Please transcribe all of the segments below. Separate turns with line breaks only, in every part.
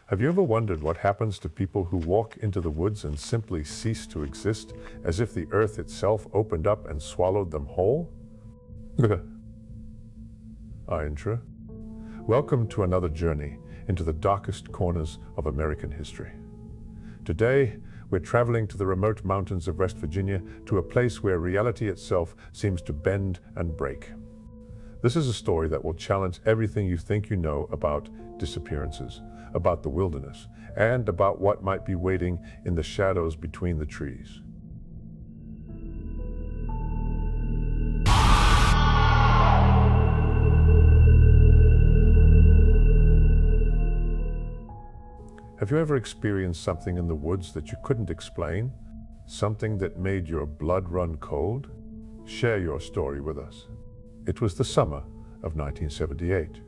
Have you ever wondered what happens to people who walk into the woods and simply cease to exist, as if the earth itself opened up and swallowed them whole? Intra. Welcome to another journey into the darkest corners of American history. Today, we're traveling to the remote mountains of West Virginia, to a place where reality itself seems to bend and break. This is a story that will challenge everything you think you know about disappearances, about the wilderness, and about what might be waiting in the shadows between the trees. Have you ever experienced something in the woods that you couldn't explain? Something that made your blood run cold? Share your story with us. It was the summer of 1978.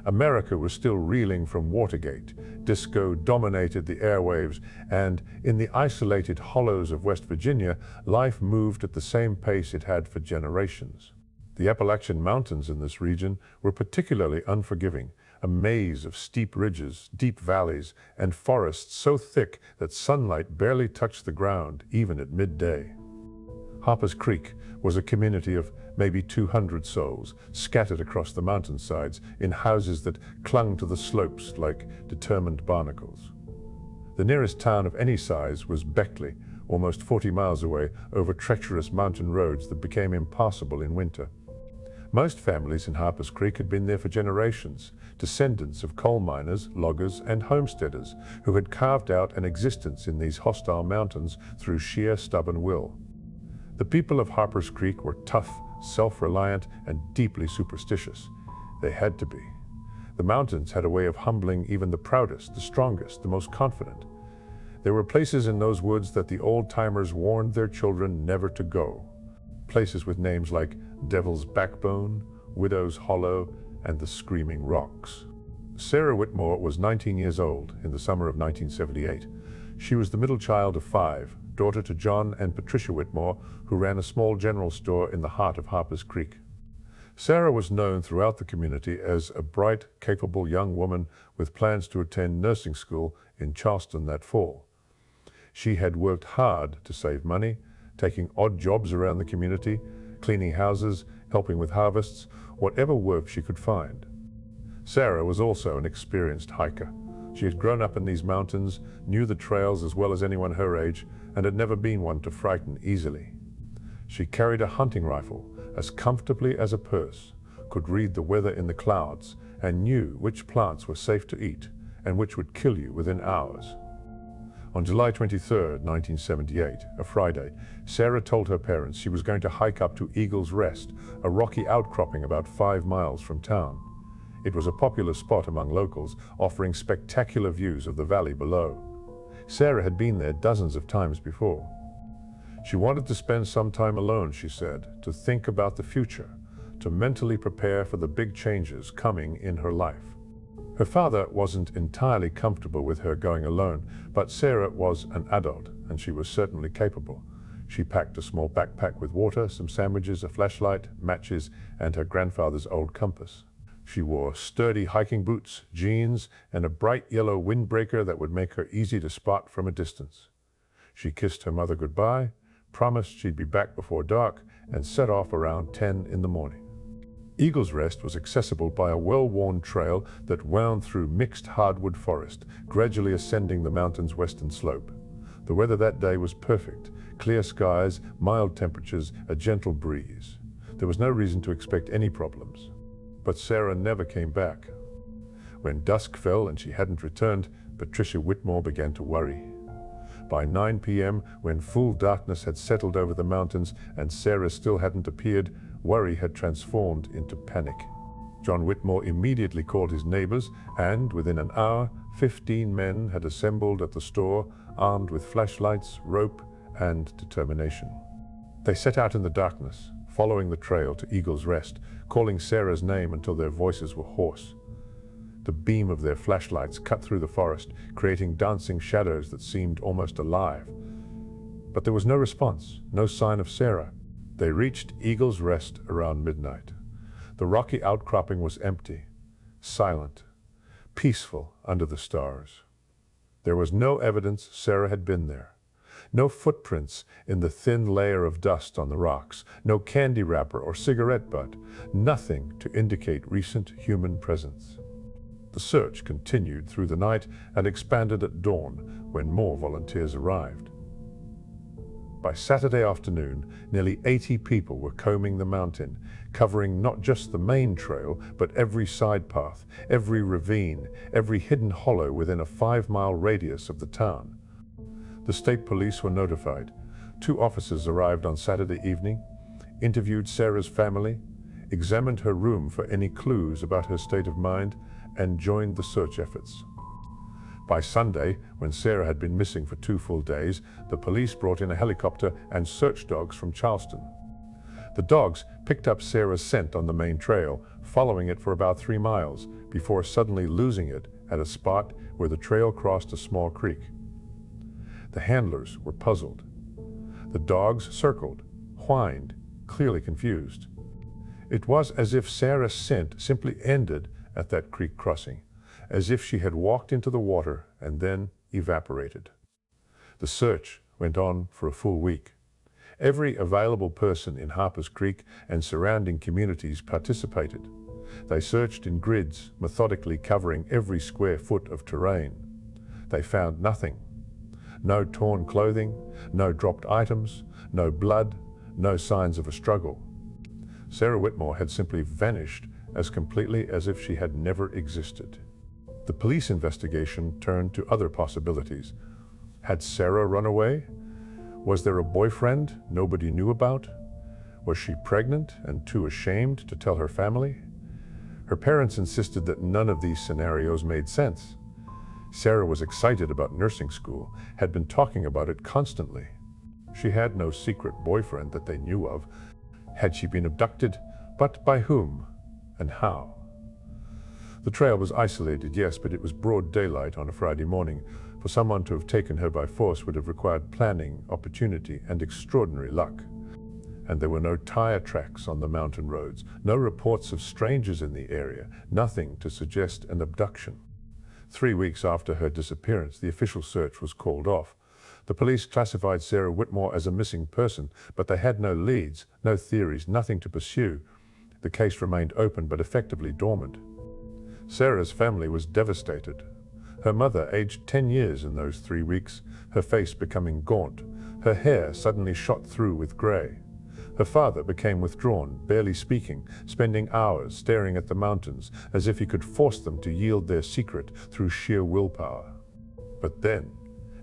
America was still reeling from Watergate. Disco dominated the airwaves, and in the isolated hollows of West Virginia, life moved at the same pace it had for generations. The Appalachian Mountains in this region were particularly unforgiving, a maze of steep ridges, deep valleys, and forests so thick that sunlight barely touched the ground, even at midday. Harpers Creek was a community of maybe 200 souls, scattered across the mountainsides in houses that clung to the slopes like determined barnacles. The nearest town of any size was Beckley, almost 40 miles away over treacherous mountain roads that became impassable in winter. Most families in Harpers Creek had been there for generations, descendants of coal miners, loggers, and homesteaders who had carved out an existence in these hostile mountains through sheer stubborn will. The people of Harpers Creek were tough, self-reliant, and deeply superstitious. They had to be. The mountains had a way of humbling even the proudest, the strongest, the most confident. There were places in those woods that the old-timers warned their children never to go. Places with names like Devil's Backbone, Widow's Hollow, and the Screaming Rocks. Sarah Whitmore was 19 years old in the summer of 1978. She was the middle child of 5, daughter to John and Patricia Whitmore, who ran a small general store in the heart of Harpers Creek. Sarah was known throughout the community as a bright, capable young woman with plans to attend nursing school in Charleston that fall. She had worked hard to save money, taking odd jobs around the community, cleaning houses, helping with harvests, whatever work she could find. Sarah was also an experienced hiker. She had grown up in these mountains, knew the trails as well as anyone her age, and had never been one to frighten easily. She carried a hunting rifle as comfortably as a purse, could read the weather in the clouds, and knew which plants were safe to eat and which would kill you within hours. On July 23, 1978, a Friday, Sarah told her parents she was going to hike up to Eagle's Rest, a rocky outcropping about 5 miles from town. It was a popular spot among locals, offering spectacular views of the valley below. Sarah had been there dozens of times before. She wanted to spend some time alone, she said, to think about the future, to mentally prepare for the big changes coming in her life. Her father wasn't entirely comfortable with her going alone, but Sarah was an adult, and she was certainly capable. She packed a small backpack with water, some sandwiches, a flashlight, matches, and her grandfather's old compass. She wore sturdy hiking boots, jeans, and a bright yellow windbreaker that would make her easy to spot from a distance. She kissed her mother goodbye, promised she'd be back before dark, and set off around 10 in the morning. Eagle's Rest was accessible by a well-worn trail that wound through mixed hardwood forest, gradually ascending the mountain's western slope. The weather that day was perfect: clear skies, mild temperatures, a gentle breeze. There was no reason to expect any problems. But Sarah never came back. When dusk fell and she hadn't returned, Patricia Whitmore began to worry. By 9 p.m., when full darkness had settled over the mountains and Sarah still hadn't appeared, worry had transformed into panic. John Whitmore immediately called his neighbors, and within an hour, 15 men had assembled at the store, armed with flashlights, rope, and determination. They set out in the darkness, following the trail to Eagle's Rest, calling Sarah's name until their voices were hoarse. The beam of their flashlights cut through the forest, creating dancing shadows that seemed almost alive. But there was no response, no sign of Sarah. They reached Eagle's Rest around midnight. The rocky outcropping was empty, silent, peaceful, under the stars. There was no evidence Sarah had been there. No footprints in the thin layer of dust on the rocks, no candy wrapper or cigarette butt, nothing to indicate recent human presence. The search continued through the night and expanded at dawn when more volunteers arrived. By Saturday afternoon, nearly 80 people were combing the mountain, covering not just the main trail, but every side path, every ravine, every hidden hollow within a 5-mile radius of the town. The state police were notified. 2 officers arrived on Saturday evening, interviewed Sarah's family, examined her room for any clues about her state of mind, and joined the search efforts. By Sunday, when Sarah had been missing for 2 full days, the police brought in a helicopter and search dogs from Charleston. The dogs picked up Sarah's scent on the main trail, following it for about 3 miles, before suddenly losing it at a spot where the trail crossed a small creek. The handlers were puzzled. The dogs circled, whined, clearly confused. It was as if Sarah's scent simply ended at that creek crossing, as if she had walked into the water and then evaporated. The search went on for a full week. Every available person in Harpers Creek and surrounding communities participated. They searched in grids, methodically covering every square foot of terrain. They found nothing. No torn clothing, no dropped items, no blood, no signs of a struggle. Sarah Whitmore had simply vanished as completely as if she had never existed. The police investigation turned to other possibilities. Had Sarah run away? Was there a boyfriend nobody knew about? Was she pregnant and too ashamed to tell her family? Her parents insisted that none of these scenarios made sense. Sarah was excited about nursing school, had been talking about it constantly. She had no secret boyfriend that they knew of. Had she been abducted? But by whom and how? The trail was isolated, yes, but it was broad daylight on a Friday morning. For someone to have taken her by force would have required planning, opportunity, and extraordinary luck. And there were no tire tracks on the mountain roads, no reports of strangers in the area, nothing to suggest an abduction. 3 weeks after her disappearance, the official search was called off. The police classified Sarah Whitmore as a missing person, but they had no leads, no theories, nothing to pursue. The case remained open but effectively dormant. Sarah's family was devastated. Her mother aged 10 years in those 3 weeks, her face becoming gaunt, her hair suddenly shot through with gray. Her father became withdrawn, barely speaking, spending hours staring at the mountains as if he could force them to yield their secret through sheer willpower. But then,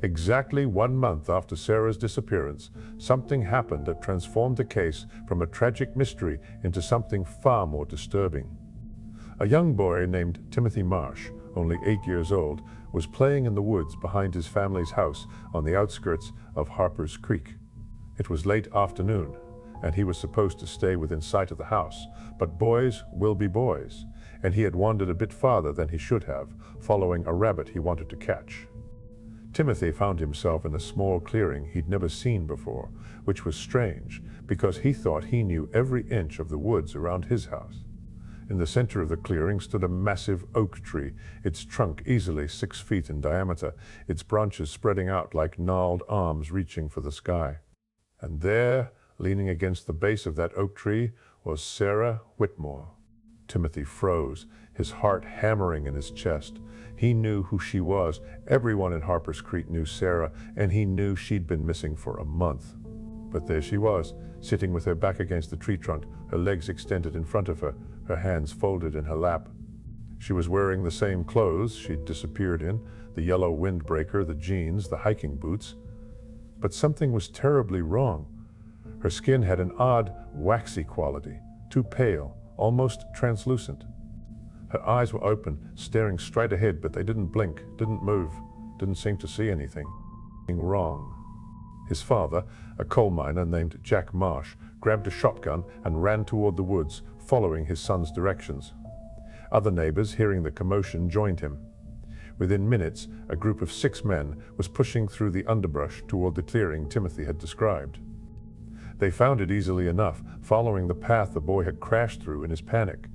exactly 1 month after Sarah's disappearance, something happened that transformed the case from a tragic mystery into something far more disturbing. A young boy named Timothy Marsh, only 8 years old, was playing in the woods behind his family's house on the outskirts of Harpers Creek. It was late afternoon, and he was supposed to stay within sight of the house, but boys will be boys, and he had wandered a bit farther than he should have, following a rabbit he wanted to catch. Timothy found himself in a small clearing he'd never seen before, which was strange, because he thought he knew every inch of the woods around his house. In the center of the clearing stood a massive oak tree, its trunk easily 6 feet in diameter, its branches spreading out like gnarled arms reaching for the sky. And there, leaning against the base of that oak tree, was Sarah Whitmore. Timothy froze, his heart hammering in his chest. He knew who she was. Everyone in Harpers Creek knew Sarah, and he knew she'd been missing for a month. But there she was, sitting with her back against the tree trunk, her legs extended in front of her, her hands folded in her lap. She was wearing the same clothes she'd disappeared in, the yellow windbreaker, the jeans, the hiking boots. But something was terribly wrong. Her skin had an odd, waxy quality, too pale, almost translucent. Her eyes were open, staring straight ahead, but they didn't blink, didn't move, didn't seem to see anything wrong. His father, a coal miner named Jack Marsh, grabbed a shotgun and ran toward the woods, following his son's directions. Other neighbors, hearing the commotion, joined him. Within minutes, a group of 6 men was pushing through the underbrush toward the clearing Timothy had described. They found it easily enough, following the path the boy had crashed through in his panic.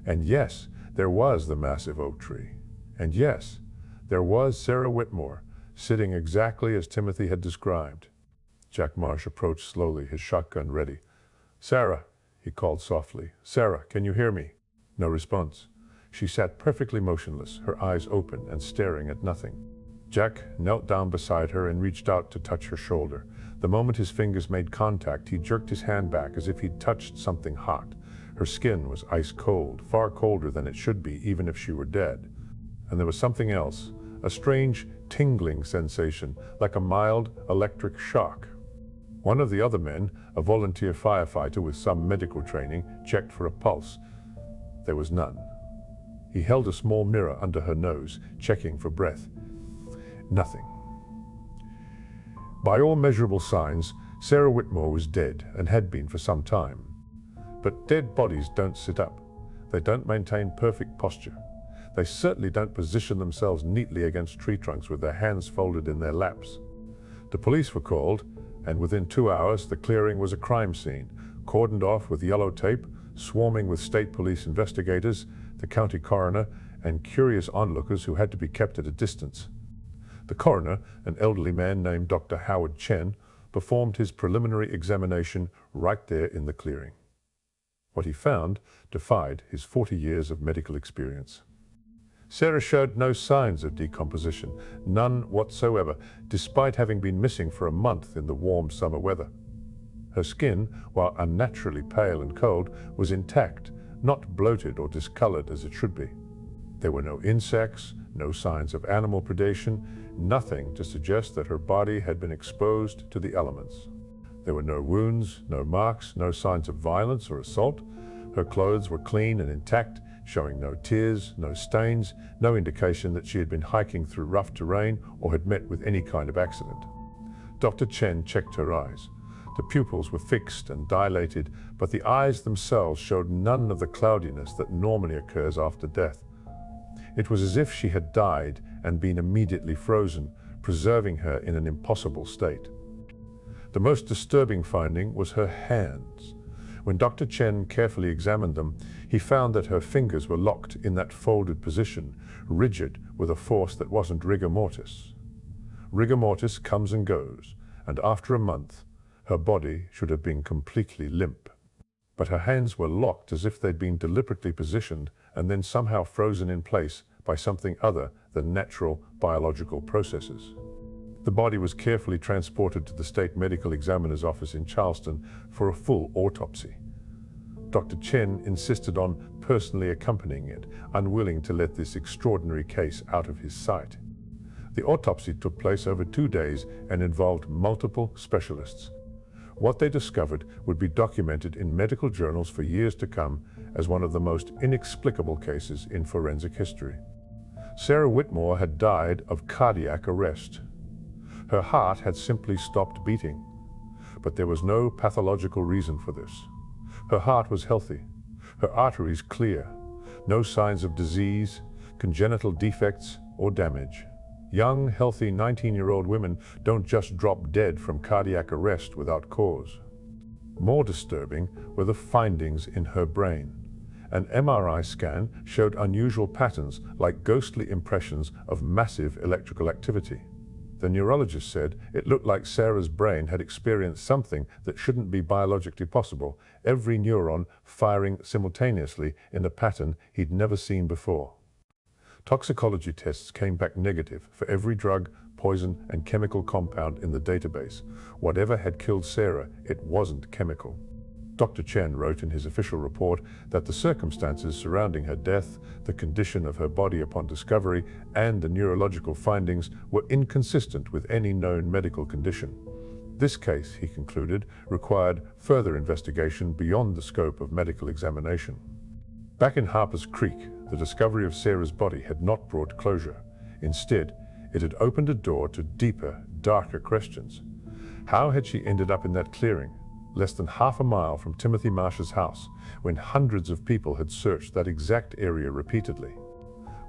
And yes, there was the massive oak tree. And yes, There was Sarah Whitmore, sitting exactly as Timothy had described. Jack Marsh approached slowly, his shotgun ready. "Sarah," he called softly. "Sarah, can you hear me?" No response. She sat perfectly motionless, her eyes open and staring at nothing. Jack knelt down beside her and reached out to touch her shoulder. The moment his fingers made contact, he jerked his hand back as if he'd touched something hot. Her skin was ice cold, far colder than it should be, even if she were dead. And there was something else, a strange tingling sensation, like a mild electric shock. One of the other men, a volunteer firefighter with some medical training, checked for a pulse. There was none. He held a small mirror under her nose, checking for breath. Nothing. By all measurable signs, Sarah Whitmore was dead and had been for some time. But dead bodies don't sit up. They don't maintain perfect posture. They certainly don't position themselves neatly against tree trunks with their hands folded in their laps. The police were called, and within 2 hours the clearing was a crime scene, cordoned off with yellow tape, swarming with state police investigators, the county coroner, and curious onlookers who had to be kept at a distance. The coroner, an elderly man named Dr. Howard Chen, performed his preliminary examination right there in the clearing. What he found defied his 40 years of medical experience. Sarah showed no signs of decomposition, none whatsoever, despite having been missing for a month in the warm summer weather. Her skin, while unnaturally pale and cold, was intact, not bloated or discolored as it should be. There were no insects, no signs of animal predation, nothing to suggest that her body had been exposed to the elements. There were no wounds, no marks, no signs of violence or assault. Her clothes were clean and intact, showing no tears, no stains, no indication that she had been hiking through rough terrain or had met with any kind of accident. Dr. Chen checked her eyes. The pupils were fixed and dilated, but the eyes themselves showed none of the cloudiness that normally occurs after death. It was as if she had died and been immediately frozen, preserving her in an impossible state. The most disturbing finding was her hands. When Dr. Chen carefully examined them, he found that her fingers were locked in that folded position, rigid with a force that wasn't rigor mortis. Rigor mortis comes and goes, and after a month, her body should have been completely limp. But her hands were locked as if they'd been deliberately positioned and then somehow frozen in place by something other than natural biological processes. The body was carefully transported to the state medical examiner's office in Charleston for a full autopsy. Dr. Chen insisted on personally accompanying it, unwilling to let this extraordinary case out of his sight. The autopsy took place over 2 days and involved multiple specialists. What they discovered would be documented in medical journals for years to come as one of the most inexplicable cases in forensic history. Sarah Whitmore had died of cardiac arrest. Her heart had simply stopped beating, but there was no pathological reason for this. Her heart was healthy, her arteries clear, no signs of disease, congenital defects, or damage. Young, healthy 19-year-old women don't just drop dead from cardiac arrest without cause. More disturbing were the findings in her brain. An MRI scan showed unusual patterns like ghostly impressions of massive electrical activity. The neurologist said it looked like Sarah's brain had experienced something that shouldn't be biologically possible, every neuron firing simultaneously in a pattern he'd never seen before. Toxicology tests came back negative for every drug, poison, and chemical compound in the database. Whatever had killed Sarah, it wasn't chemical. Dr. Chen wrote in his official report that the circumstances surrounding her death, the condition of her body upon discovery, and the neurological findings were inconsistent with any known medical condition. This case, he concluded, required further investigation beyond the scope of medical examination. Back in Harpers Creek, the discovery of Sarah's body had not brought closure. Instead, it had opened a door to deeper, darker questions. How had she ended up in that clearing, less than half a mile from Timothy Marsh's house, when hundreds of people had searched that exact area repeatedly?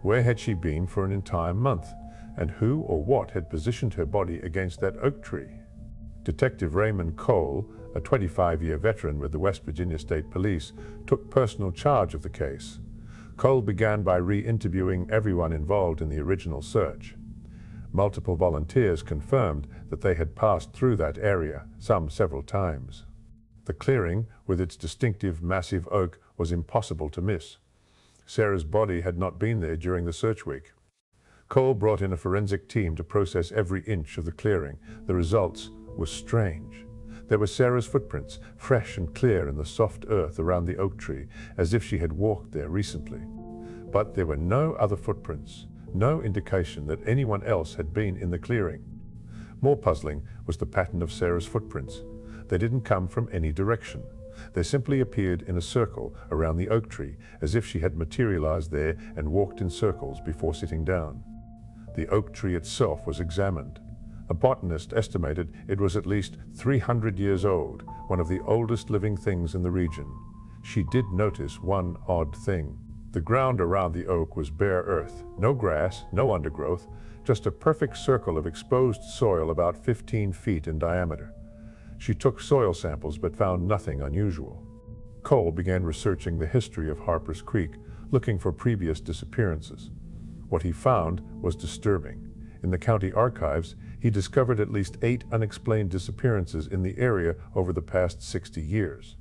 Where had she been for an entire month, and who or what had positioned her body against that oak tree? Detective Raymond Cole, a 25-year veteran with the West Virginia State Police, took personal charge of the case. Cole began by re-interviewing everyone involved in the original search. Multiple volunteers confirmed that they had passed through that area, some several times. The clearing, with its distinctive massive oak, was impossible to miss. Sarah's body had not been there during the search week. Cole brought in a forensic team to process every inch of the clearing. The results were strange. There were Sarah's footprints, fresh and clear in the soft earth around the oak tree, as if she had walked there recently. But there were no other footprints, no indication that anyone else had been in the clearing. More puzzling was the pattern of Sarah's footprints. They didn't come from any direction. They simply appeared in a circle around the oak tree, as if she had materialized there and walked in circles before sitting down. The oak tree itself was examined. A botanist estimated it was at least 300 years old, one of the oldest living things in the region. She did notice one odd thing. The ground around the oak was bare earth, no grass, no undergrowth, just a perfect circle of exposed soil about 15 feet in diameter. She took soil samples but found nothing unusual. Cole began researching the history of Harpers Creek, looking for previous disappearances. What he found was disturbing. In the county archives, he discovered at least 8 unexplained disappearances in the area over the past 60 years.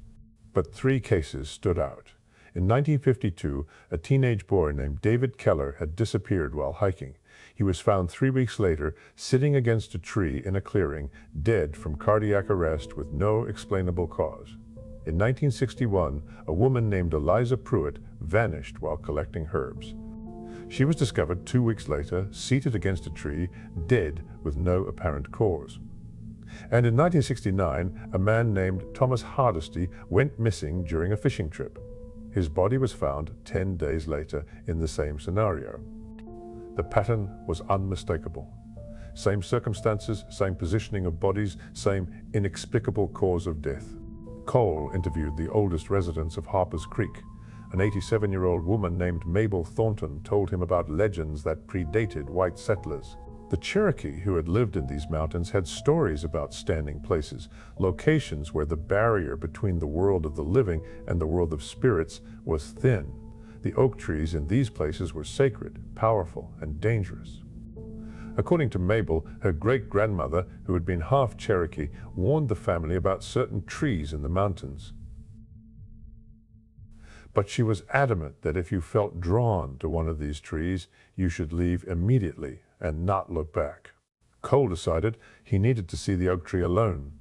But 3 cases stood out. In 1952, a teenage boy named David Keller had disappeared while hiking. He was found 3 weeks later, sitting against a tree in a clearing, dead from cardiac arrest with no explainable cause. In 1961, a woman named Eliza Pruitt vanished while collecting herbs. She was discovered 2 weeks later, seated against a tree, dead with no apparent cause. And in 1969, a man named Thomas Hardesty went missing during a fishing trip. His body was found 10 days later in the same scenario. The pattern was unmistakable. Same circumstances, same positioning of bodies, same inexplicable cause of death. Cole interviewed the oldest residents of Harpers Creek. An 87-year-old woman named Mabel Thornton told him about legends that predated white settlers. The Cherokee who had lived in these mountains had stories about standing places, locations where the barrier between the world of the living and the world of spirits was thin. The oak trees in these places were sacred, powerful, and dangerous. According to Mabel, her great-grandmother, who had been half Cherokee, warned the family about certain trees in the mountains. But she was adamant that if you felt drawn to one of these trees, you should leave immediately and not look back. Cole decided he needed to see the oak tree alone.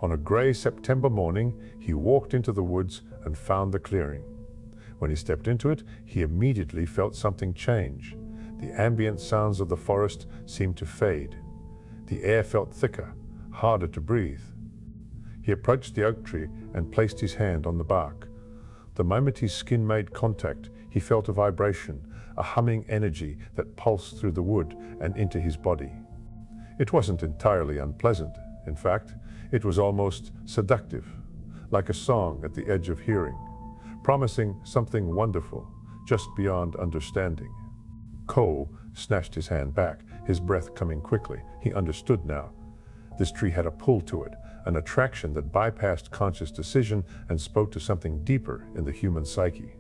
On a gray September morning, he walked into the woods and found the clearing. When he stepped into it, he immediately felt something change. The ambient sounds of the forest seemed to fade. The air felt thicker, harder to breathe. He approached the oak tree and placed his hand on the bark. The moment his skin made contact, he felt a vibration, a humming energy that pulsed through the wood and into his body. It wasn't entirely unpleasant. In fact, it was almost seductive, like a song at the edge of hearing, promising something wonderful, just beyond understanding. Cole snatched his hand back, his breath coming quickly. He understood now. This tree had a pull to it, an attraction that bypassed conscious decision and spoke to something deeper in the human psyche.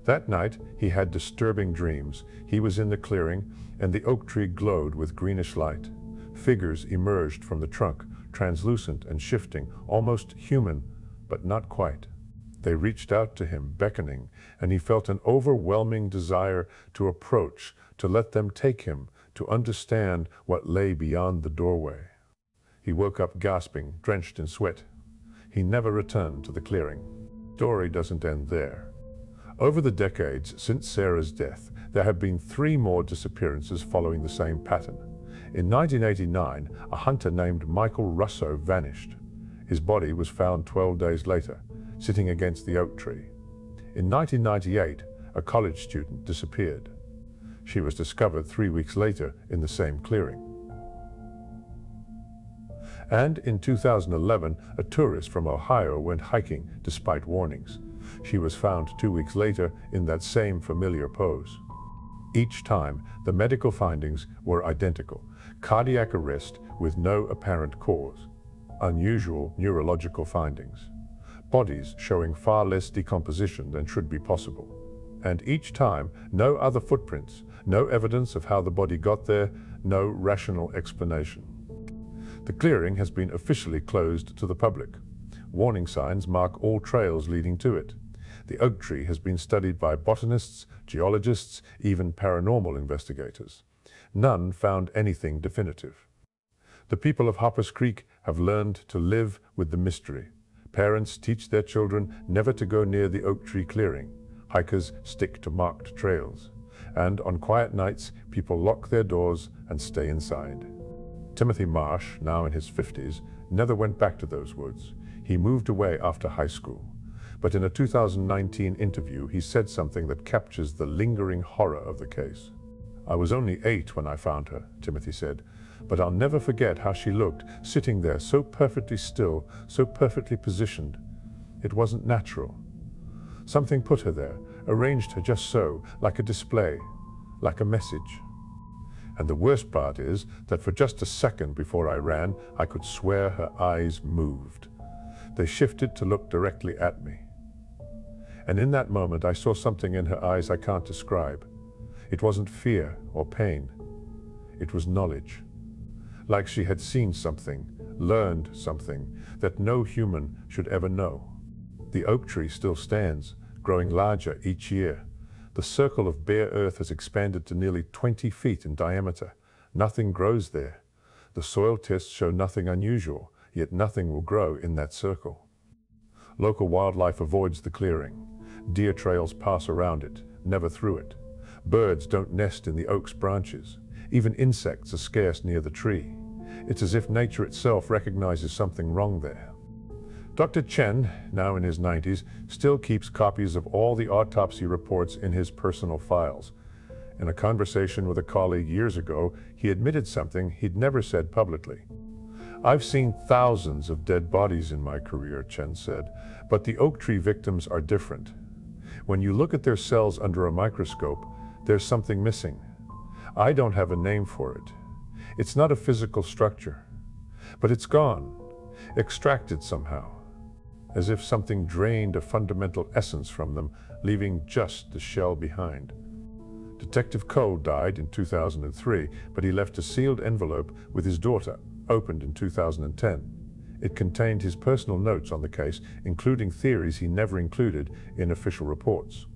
That night, he had disturbing dreams. He was in the clearing, and the oak tree glowed with greenish light. Figures emerged from the trunk, translucent and shifting, almost human, but not quite. They reached out to him, beckoning, and he felt an overwhelming desire to approach, to let them take him, to understand what lay beyond the doorway. He woke up gasping, drenched in sweat. He never returned to the clearing. The story doesn't end there. Over the decades since Sarah's death, there have been 3 more disappearances following the same pattern. In 1989, a hunter named Michael Russo vanished. His body was found 12 days later, sitting against the oak tree. In 1998, a college student disappeared. She was discovered 3 weeks later in the same clearing. And in 2011, a tourist from Ohio went hiking despite warnings. She was found 2 weeks later in that same familiar pose. Each time, the medical findings were identical: cardiac arrest with no apparent cause, unusual neurological findings, bodies showing far less decomposition than should be possible. And each time, no other footprints, no evidence of how the body got there, no rational explanation. The clearing has been officially closed to the public. Warning signs mark all trails leading to it. The oak tree has been studied by botanists, geologists, even paranormal investigators. None found anything definitive. The people of Harpers Creek have learned to live with the mystery. Parents teach their children never to go near the oak tree clearing. Hikers stick to marked trails. And on quiet nights, people lock their doors and stay inside. Timothy Marsh, now in his 50s, never went back to those woods. He moved away after high school. But in a 2019 interview, he said something that captures the lingering horror of the case. "I was only 8 when I found her," Timothy said, "but I'll never forget how she looked, sitting there so perfectly still, so perfectly positioned. It wasn't natural. Something put her there, arranged her just so, like a display, like a message. And the worst part is that for just a second before I ran, I could swear her eyes moved. They shifted to look directly at me. And in that moment, I saw something in her eyes I can't describe. It wasn't fear or pain. It was knowledge. Like she had seen something, learned something that no human should ever know. The oak tree still stands, growing larger each year. The circle of bare earth has expanded to nearly 20 feet in diameter. Nothing grows there. The soil tests show nothing unusual, yet nothing will grow in that circle. Local wildlife avoids the clearing. Deer trails pass around it, never through it. Birds don't nest in the oak's branches. Even insects are scarce near the tree. It's as if nature itself recognizes something wrong there. Dr. Chen, now in his 90s, still keeps copies of all the autopsy reports in his personal files. In a conversation with a colleague years ago, he admitted something he'd never said publicly. "I've seen thousands of dead bodies in my career," Chen said, "but the oak tree victims are different. When you look at their cells under a microscope, there's something missing. I don't have a name for it. It's not a physical structure, but it's gone, extracted somehow, as if something drained a fundamental essence from them, leaving just the shell behind." Detective Cole died in 2003, but he left a sealed envelope with his daughter, opened in 2010. It contained his personal notes on the case, including theories he never included in official reports.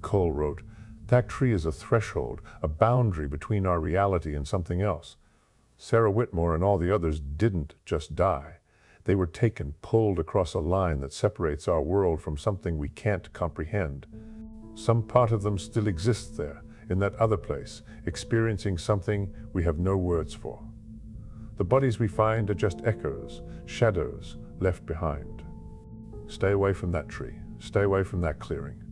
Cole wrote, "That tree is a threshold, a boundary between our reality and something else. Sarah Whitmore and all the others didn't just die. They were taken, pulled across a line that separates our world from something we can't comprehend. Some part of them still exists there, in that other place, experiencing something we have no words for. The bodies we find are just echoes, shadows left behind. Stay away from that tree. Stay away from that clearing.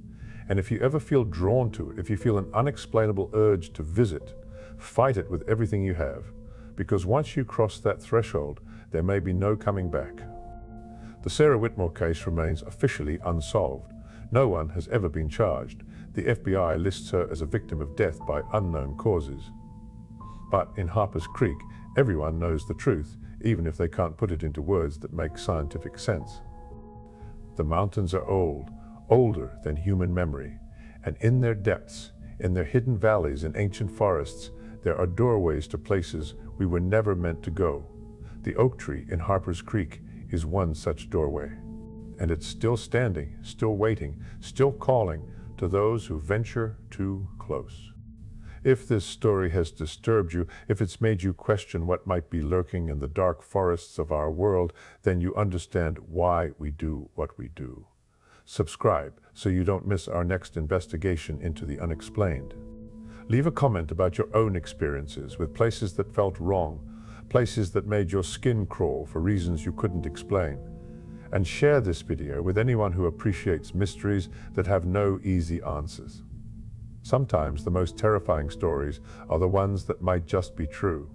And if you ever feel drawn to it, if you feel an unexplainable urge to visit, fight it with everything you have. Because once you cross that threshold, there may be no coming back." The Sarah Whitmore case remains officially unsolved. No one has ever been charged. The FBI lists her as a victim of death by unknown causes. But in Harpers Creek, everyone knows the truth, even if they can't put it into words that make scientific sense. The mountains are old, older than human memory, and in their depths, in their hidden valleys and ancient forests, there are doorways to places we were never meant to go. The oak tree in Harpers Creek is one such doorway. And it's still standing, still waiting, still calling to those who venture too close. If this story has disturbed you, if it's made you question what might be lurking in the dark forests of our world, then you understand why we do what we do. Subscribe so you don't miss our next investigation into the unexplained. Leave a comment about your own experiences with places that felt wrong, places that made your skin crawl for reasons you couldn't explain. And share this video with anyone who appreciates mysteries that have no easy answers. Sometimes the most terrifying stories are the ones that might just be true.